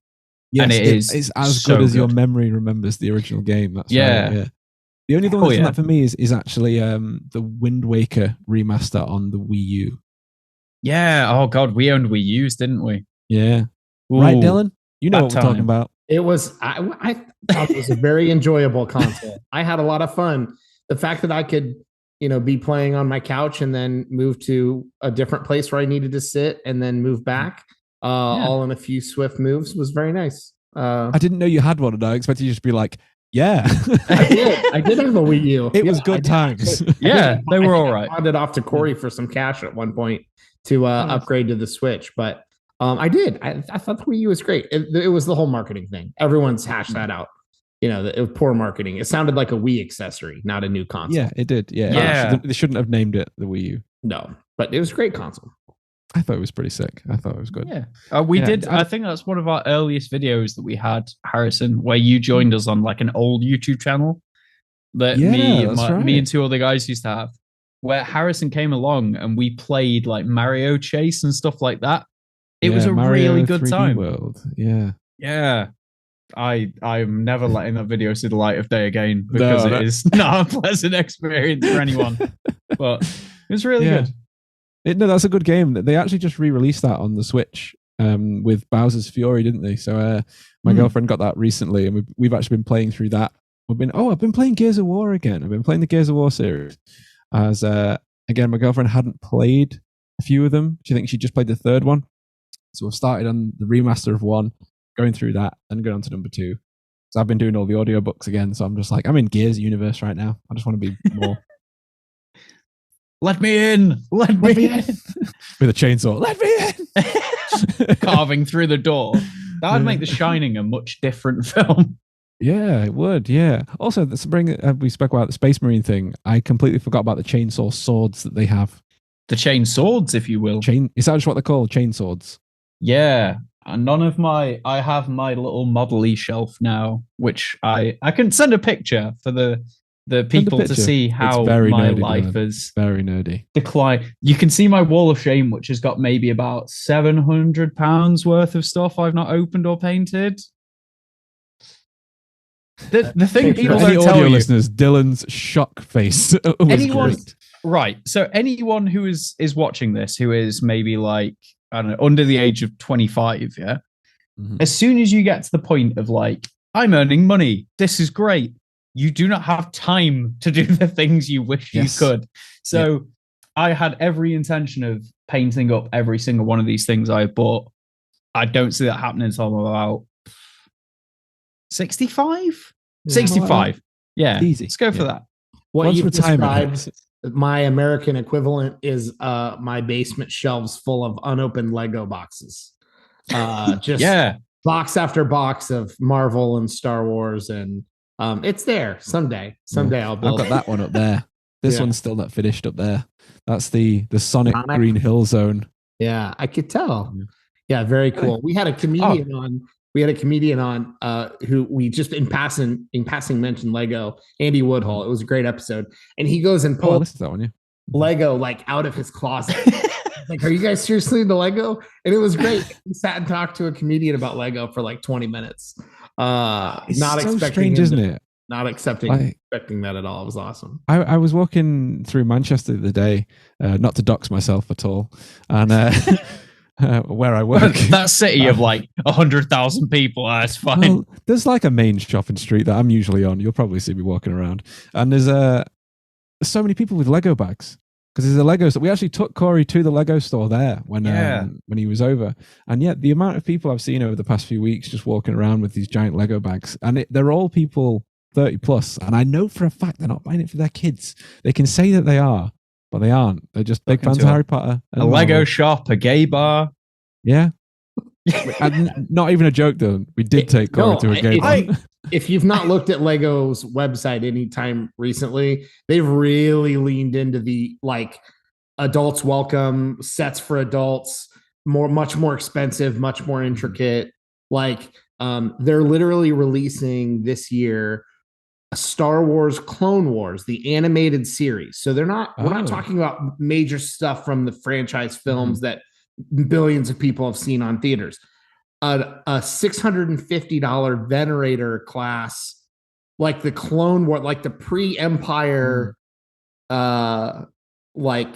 Yes, and it's as good as your memory remembers the original game. That's right, yeah. The only one that's that for me is actually the Wind Waker remaster on the Wii U. Yeah. Oh God, we owned Wii U's, didn't we? Yeah. Ooh, Right, Dylan? You know that what we're talking time. about. It was I thought it was a very enjoyable console. I had a lot of fun. The fact that I could, be playing on my couch and then move to a different place where I needed to sit and then move back, all in a few swift moves was very nice. I didn't know you had one, and I expected you to just be like, yeah. I did have a Wii U. It was good times. Yeah, they were all right. I pawned it off to Kory for some cash at one point to upgrade to the Switch, but I did. I thought the Wii U was great. It was the whole marketing thing. Everyone's hashed that out. It was poor marketing. It sounded like a Wii accessory, not a new console. Yeah, it did. Yeah. They shouldn't have named it the Wii U. No, but it was a great console. I thought it was pretty sick. I thought it was good. Yeah. We did. I think that's one of our earliest videos that we had, Harrison, where you joined us on like an old YouTube channel that me and two other guys used to have, where Harrison came along and we played like Mario Chase and stuff like that. It was a Mario really good 3D time. World. Yeah. Yeah. I'm never letting that video see the light of day again because it is not a pleasant experience for anyone. But it was really good. No, that's a good game. They actually just re-released that on the Switch with Bowser's Fury, didn't they? So my girlfriend got that recently, and we've actually been playing through that. I've been playing Gears of War again. I've been playing the Gears of War series. As again, my girlfriend hadn't played a few of them. She thinks she just played the third one. So we've started on the remaster of 1, going through that, and going on to number 2. So I've been doing all the audiobooks again. So I'm just like, I'm in Gears universe right now. I just want to be more. Let me in. Let me in. With a chainsaw. Let me in. Carving through the door. That would make The Shining a much different film. Yeah, it would. Yeah. Also, we spoke about the Space Marine thing. I completely forgot about the chainsaw swords that they have. The chain swords, if you will. Is that just what they're called? Chain swords? Yeah. And I have my little Model-E shelf now, which I can send a picture for the people to see how my nerdy, life is very nerdy declined. You can see my wall of shame, which has got maybe about £700 worth of stuff I've not opened or painted. The thing people don't tell you, listeners, Dillon's shock face was great. Right. So anyone who is watching this, who is maybe like, I don't know, under the age of 25, yeah. Mm-hmm. As soon as you get to the point of like, I'm earning money, this is great. You do not have time to do the things you wish you could. So I had every intention of painting up every single one of these things I bought. I don't see that happening until I'm about 65? 65. Yeah. Easy. Let's go for that. What you've described, my American equivalent is my basement shelves full of unopened Lego boxes. Box after box of Marvel and Star Wars, and it's there someday. I'll build. I've got that one up there. This one's still not finished up there. That's the Sonic Green Hill Zone. Yeah, I could tell. Yeah, very cool. We had a comedian on. We had a comedian on who we just in passing mentioned Lego, Andy Woodhull. It was a great episode, and he goes and pulls that one, Lego like out of his closet. Like, are you guys seriously into Lego? And it was great. We sat and talked to a comedian about Lego for like 20 minutes. It's not so expecting strange, isn't it? Not expecting that at all. It was awesome. I was walking through Manchester the other day, not to dox myself at all, and where I work. That city of like 100,000 people, that's fine. Well, there's like a main shopping street that I'm usually on. You'll probably see me walking around, and there's so many people with Lego bags. Because there's a Lego store. We actually took Kory to the Lego store there when he was over. And yet the amount of people I've seen over the past few weeks just walking around with these giant Lego bags. And they're all people 30 plus. And I know for a fact they're not buying it for their kids. They can say that they are, but they aren't. They're just big fans of Harry Potter. A Lego shop, a gay bar. Yeah. And not even a joke though. We did take Kory to a gay bar. If you've not looked at Lego's website anytime recently, they've really leaned into the like adults welcome sets for adults, much more expensive, much more intricate. Like they're literally releasing this year a Star Wars Clone Wars, the animated series. So we're not talking about major stuff from the franchise films that billions of people have seen on theaters. A $650 Venerator class, like the Clone War, like the pre-Empire, like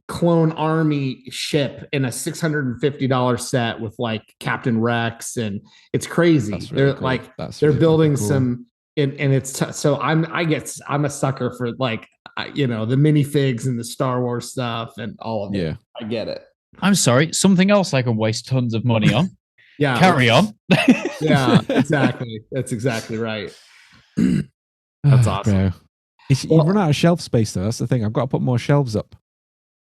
clone army ship in a $650 set with like Captain Rex, and it's crazy. That's really They're cool. like That's they're really building cool. some, and it's so I'm a sucker for like the minifigs and the Star Wars stuff and all of it. Yeah. I get it. I'm sorry. Something else I can waste tons of money on. Yeah, Carry on. Yeah, exactly. That's exactly right. That's awesome. Bro. You run out of shelf space though. That's the thing. I've got to put more shelves up.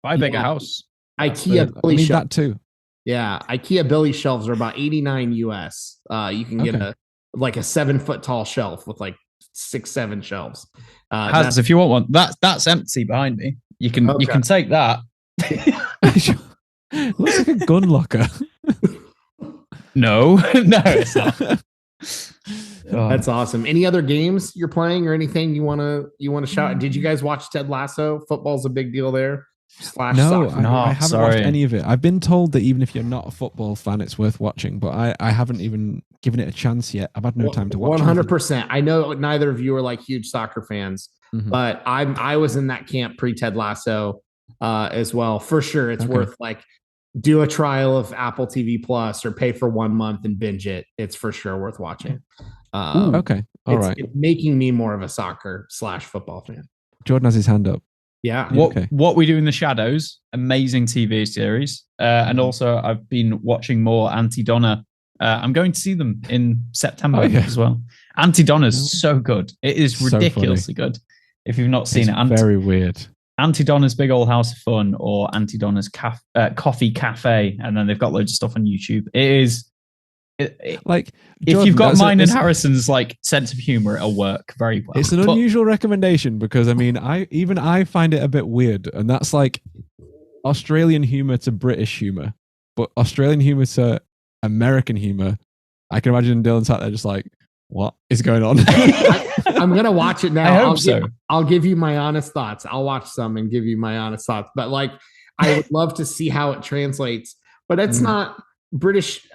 Buy a bigger house. IKEA I Billy need shelves. that too. Yeah, IKEA Billy shelves are about $89 US. You can get a 7-foot tall shelf with like 6-7 shelves. Has, if you want one, that's empty behind me. You can take that. Looks like a gun locker. No, it's not. That's awesome. Any other games you're playing or anything you want to shout? Did you guys watch Ted Lasso? Football's a big deal there. No, soccer. I haven't watched any of it. I've been told that even if you're not a football fan, it's worth watching, but I haven't even given it a chance yet. I've had no time to watch 100%. I know neither of you are like huge soccer fans, but I was in that camp pre Ted Lasso as well. For sure, it's worth like do a trial of Apple TV Plus or pay for 1 month and binge it. It's for sure worth watching. Okay, all right. It's making me more of a soccer/football fan. Jordan has his hand up. Yeah. What We Do in the Shadows, amazing TV series. And also I've been watching more Anti-Donna. I'm going to see them in September as well. Anti-Donna's so good. It is ridiculously good. If you've not seen it. Very weird. Anti-Donna's Big Old House of Fun or Anti-Donna's Coffee Cafe. And then they've got loads of stuff on YouTube. It is... like if you've got mine and Harrison's like sense of humor, it'll work very well. It's an unusual recommendation because I mean, I find it a bit weird, and that's like Australian humor to British humor, but Australian humor to American humor. I can imagine Dillon sat there just like, what is going on? I'm gonna watch it now. I hope so. I'll give you my honest thoughts. I'll watch some and give you my honest thoughts. But like, I would love to see how it translates. But it's not British.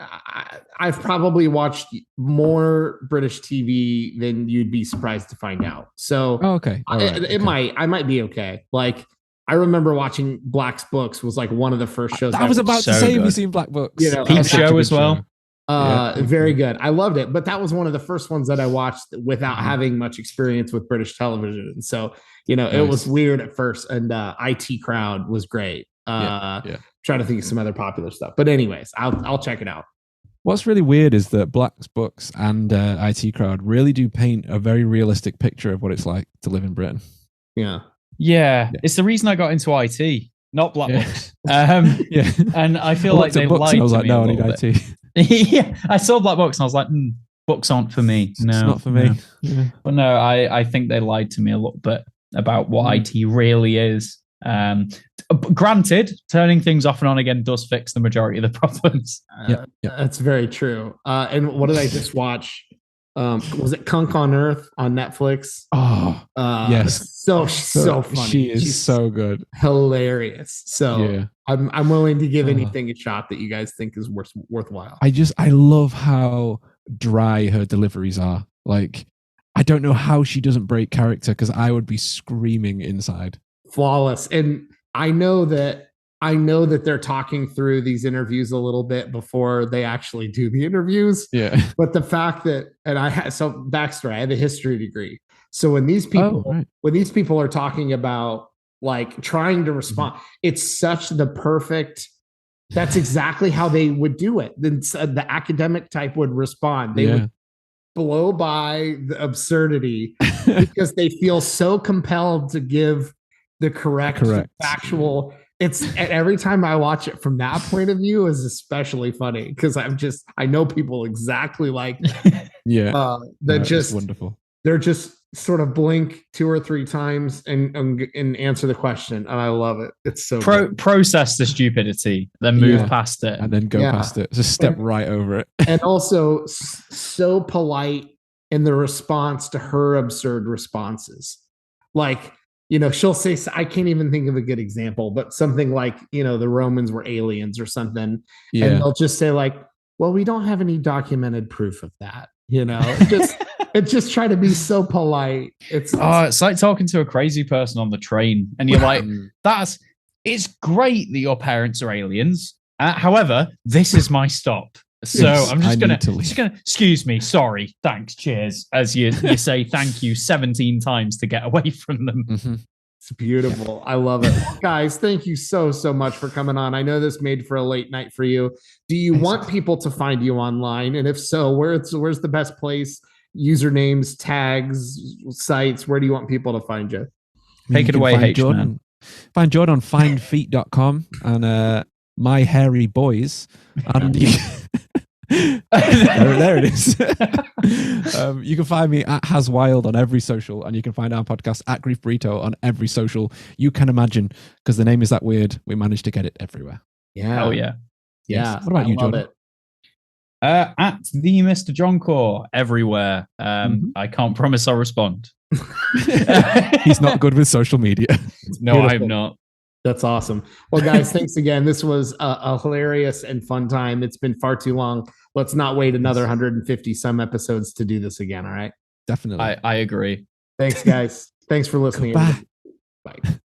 I've probably watched more British TV than you'd be surprised to find out. So I might be okay. Like I remember watching Black's Books was like one of the first shows. I was about to say, have you seen Black Books? Peep Show as well. Very good. I loved it. But that was one of the first ones that I watched without having much experience with British television. So, it was weird at first. And IT Crowd was great. Trying to think of some other popular stuff. But anyways, I'll check it out. What's really weird is that Black's Books and IT Crowd really do paint a very realistic picture of what it's like to live in Britain. Yeah. It's the reason I got into IT, not Black Books. And I feel like they lied to me. I was like, no, I need IT. Yeah, I saw Black Books and I was like, books aren't for me. No, it's not for me. No. Yeah. But no, I think they lied to me a little bit about what IT really is. Granted, turning things off and on again does fix the majority of the problems. That's very true. And what did I just watch? Was it Kunk on Earth on Netflix? Yes. So funny. She's so good. Hilarious. So I'm willing to give anything a shot that you guys think is worthwhile. I love how dry her deliveries are. Like, I don't know how she doesn't break character because I would be screaming inside. Flawless. And I know that they're talking through these interviews a little bit before they actually do the interviews. Yeah. But the fact that, and backstory, I have a history degree. So when these people are talking about like trying to respond, it's such the perfect, that's exactly how they would do it. The academic type would respond. They would blow by the absurdity because they feel so compelled to give the correct. Factual. And every time I watch it from that point of view is especially funny because I know people exactly like just wonderful. They're just sort of blink 2 or 3 times and answer the question, and I love it. It's so process the stupidity, then move past it, and then go past it. Just step right over it, and also so polite in the response to her absurd responses, like. She'll say, I can't even think of a good example, but something like, the Romans were aliens or something. Yeah. And they'll just say like, well, we don't have any documented proof of that. It's just try to be so polite. It's like talking to a crazy person on the train and you're like, it's great that your parents are aliens. However, this is my stop. So Yes, I'm I just need to gonna, leave. excuse me, sorry, thanks, cheers, as you say thank you 17 times to get away from them. Mhm. It's beautiful. I love it. Guys, thank you so much for coming on. I know this made for a late night for you. Do you want people to find you online? And if so, where's the best place? Usernames, tags, sites, where do you want people to find you? Take it can away, find H-Man. Jordan. Find Jordan on findfeet.com and My Hairy Boys. And there it is. You can find me at HasWild on every social, and you can find our podcast at Grief Burrito on every social you can imagine, because the name is that weird. We managed to get it everywhere. Yeah. Oh yeah. Yeah. What about you, love Jordan? it. At the Mr. John Core everywhere. I can't promise I'll respond. He's not good with social media. No, Beautiful. I'm not. That's awesome. Well, guys, thanks again. This was a hilarious and fun time. It's been far too long. Let's not wait another 150 some episodes to do this again. All right. Definitely. I agree. Thanks, guys. Thanks for listening. Goodbye. Everybody. Bye.